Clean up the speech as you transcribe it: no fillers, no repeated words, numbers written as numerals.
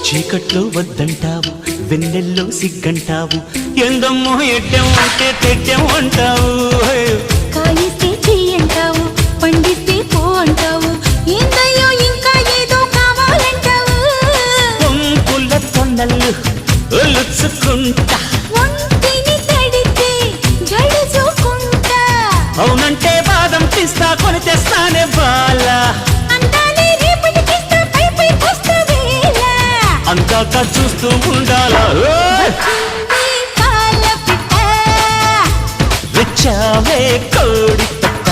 చీకట్లో వద్దంటావు, వెన్నెల్లో సిగ్గంటావు, ఎందమ్మో ఎడ్డెం అంటే తెడ్డెం అంటావు. కాయిస్తే చెయ్యంటావు, పండిస్తే పో అంటావు, ఏందయ్యో ఇంకా ఏదో కావాలంటావు. పొంపుల తొండలు ఒలుచుకుంటా, ఒంటిని తడితే జడుచుకుంటా, అవునంటే బాదం పిస్తా కొని తెస్తానే బాల, అందాలే రేపటికిస్తా పై పై వస్తా వేళ. అందాక చూస్తూ ఉండాలా. వచ్చింది పాల పిట్ట, వచ్చావే కోడి పెట్ట.